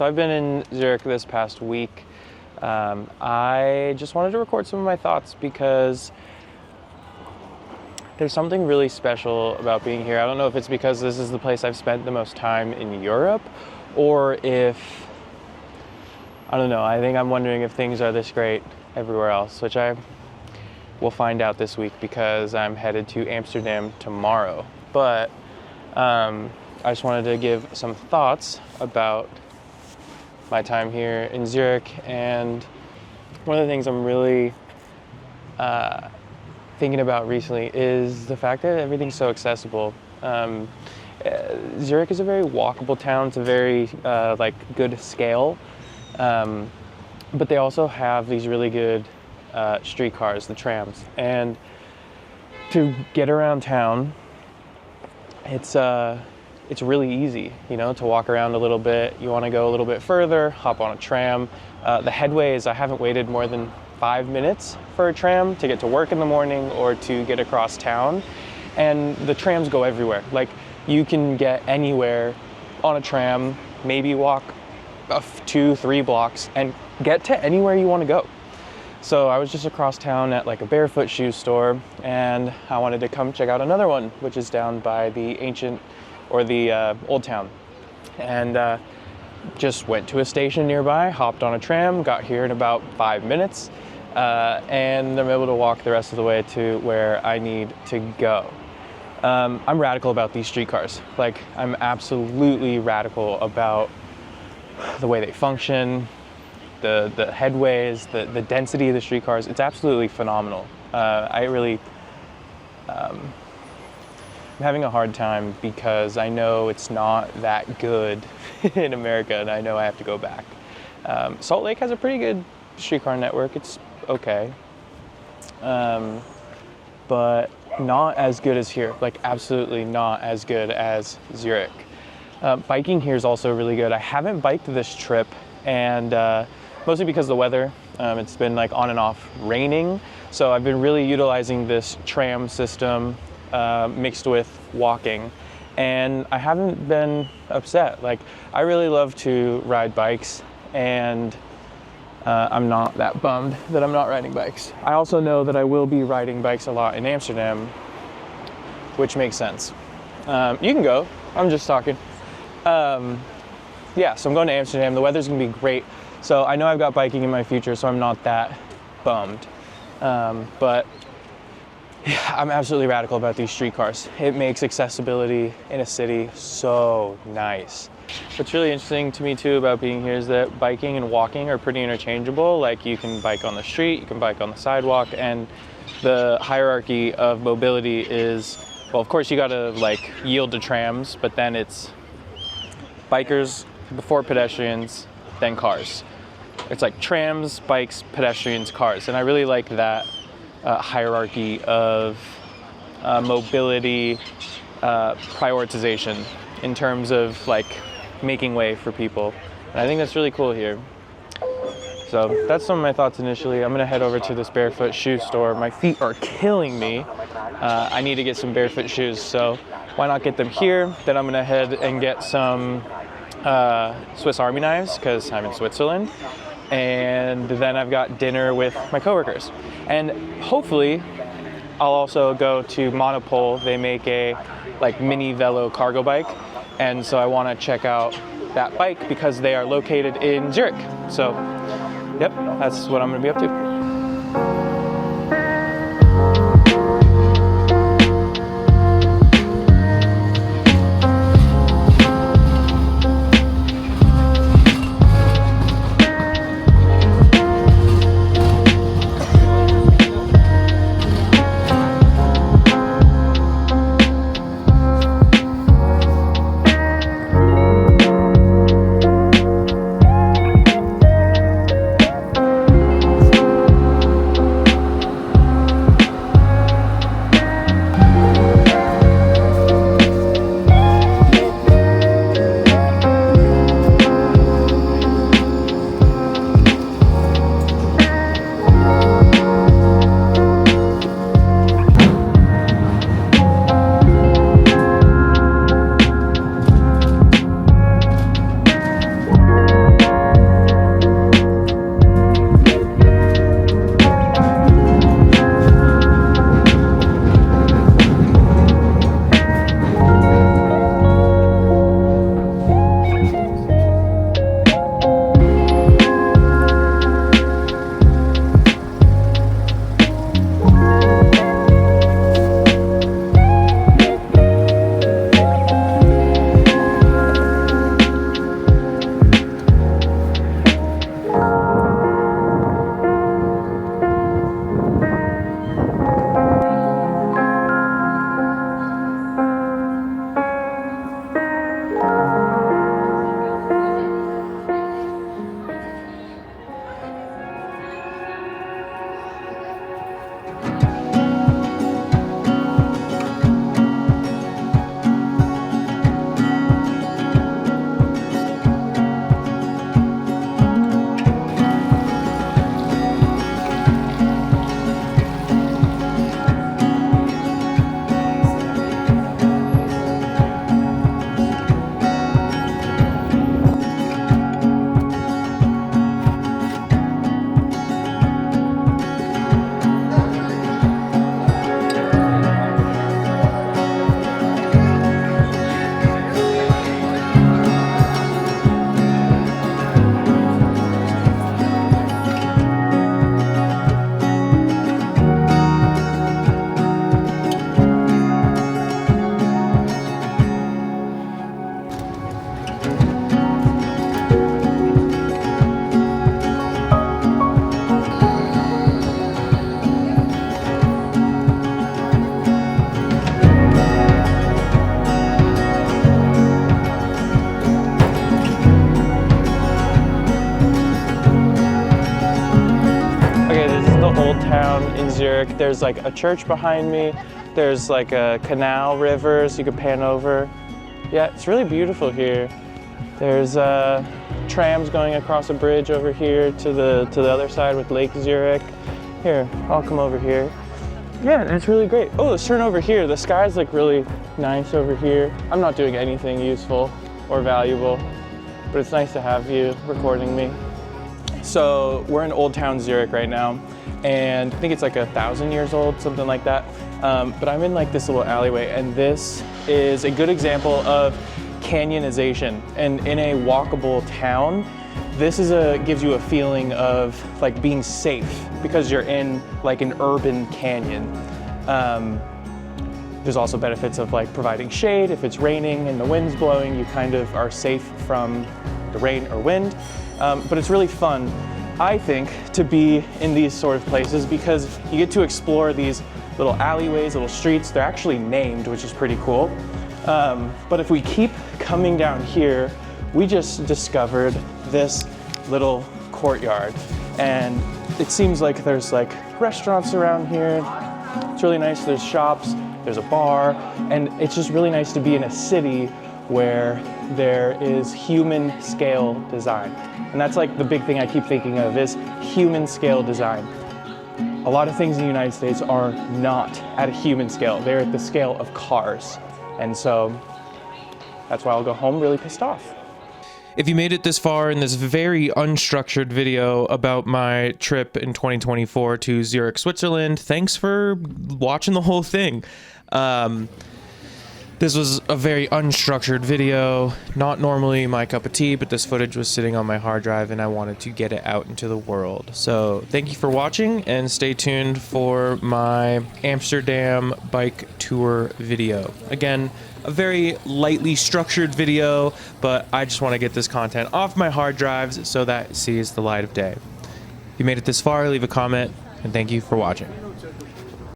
So I've been in Zurich this past week. I just wanted to record some of my thoughts because there's something really special about being here. I don't know if it's because this is the place I've spent the most time in Europe, or if, I don't know, I think I'm wondering if things are this great everywhere else, which I will find out this week because I'm headed to Amsterdam tomorrow. But I just wanted to give some thoughts about my time here in Zurich, and one of the things I'm really thinking about recently is the fact that everything's so accessible. Zurich is a very walkable town. It's a very good scale, but they also have these really good streetcars, the trams, and to get around town, it's really easy, you know, to walk around a little bit. You want to go a little bit further, hop on a tram. The headways, I haven't waited more than 5 minutes for a tram to get to work in the morning or to get across town. And the trams go everywhere. Like, you can get anywhere on a tram, maybe walk 2-3 blocks and get to anywhere you want to go. So I was just across town at like a barefoot shoe store, and I wanted to come check out another one, which is down by the Old Town. And just went to a station nearby, hopped on a tram, got here in about 5 minutes, and I'm able to walk the rest of the way to where I need to go. I'm radical about these streetcars. Like, I'm absolutely radical about the way they function, the headways, the density of the streetcars. It's absolutely phenomenal. I'm having a hard time because I know it's not that good in America, and I know I have to go back. Salt Lake has a pretty good streetcar network. It's okay, but not as good as here. Like, absolutely not as good as Zurich. Biking here is also really good. I haven't biked this trip, and mostly because of the weather. It's been like on and off raining, so I've been really utilizing this tram system mixed with walking, and I haven't been upset. Like, I really love to ride bikes, and I'm not that bummed that I'm not riding bikes. I also know that I will be riding bikes a lot in Amsterdam, which makes sense. You can go, I'm just talking. Yeah, so I'm going to Amsterdam. The weather's gonna be great, so I know I've got biking in my future, so I'm not that bummed. But yeah, I'm absolutely radical about these streetcars. It makes accessibility in a city so nice. What's really interesting to me too about being here is that biking and walking are pretty interchangeable. Like, you can bike on the street, you can bike on the sidewalk, and the hierarchy of mobility is, well, of course you gotta like yield to trams, but then it's bikers before pedestrians, then cars. It's like trams, bikes, pedestrians, cars, and I really like that hierarchy of mobility prioritization in terms of like making way for people. And I think that's really cool here. So that's some of my thoughts initially. I'm gonna head over to this barefoot shoe store. My feet are killing me. I need to get some barefoot shoes, so why not get them here? Then I'm gonna head and get some Swiss Army knives because I'm in Switzerland. And then I've got dinner with my coworkers. And hopefully I'll also go to Monopole. They make a like mini velo cargo bike. And so I want to check out that bike because they are located in Zurich. So, yep, that's what I'm going to be up to. in Zurich. There's like a church behind me. There's like a canal, rivers you could pan over. Yeah, it's really beautiful here. There's trams going across a bridge over here to the other side with Lake Zurich. Here, I'll come over here. Yeah, and it's really great. Oh, let's turn over here. The sky's like really nice over here. I'm not doing anything useful or valuable, but it's nice to have you recording me. So we're in Old Town Zurich right now, and I think it's like 1,000 years old, something like that. But I'm in like this little alleyway, and this is a good example of canyonization. And in a walkable town, this gives you a feeling of like being safe because you're in like an urban canyon. There's also benefits of like providing shade. If it's raining and the wind's blowing, you kind of are safe from the rain or wind. But it's really fun, I think, to be in these sort of places because you get to explore these little alleyways, little streets. They're actually named, which is pretty cool. But if we keep coming down here, we just discovered this little courtyard, and it seems like there's like restaurants around here. It's really nice. There's shops, there's a bar, and it's just really nice to be in a city where there is human scale design. And that's like the big thing I keep thinking of is human scale design. A lot of things in the United States are not at a human scale. They're at the scale of cars. And so that's why I'll go home really pissed off. If you made it this far in this very unstructured video about my trip in 2024 to Zurich, Switzerland, thanks for watching the whole thing. This was a very unstructured video, not normally my cup of tea, but this footage was sitting on my hard drive and I wanted to get it out into the world. So thank you for watching and stay tuned for my Amsterdam bike tour video. Again, a very lightly structured video, but I just want to get this content off my hard drives so that it sees the light of day. If you made it this far, leave a comment and thank you for watching.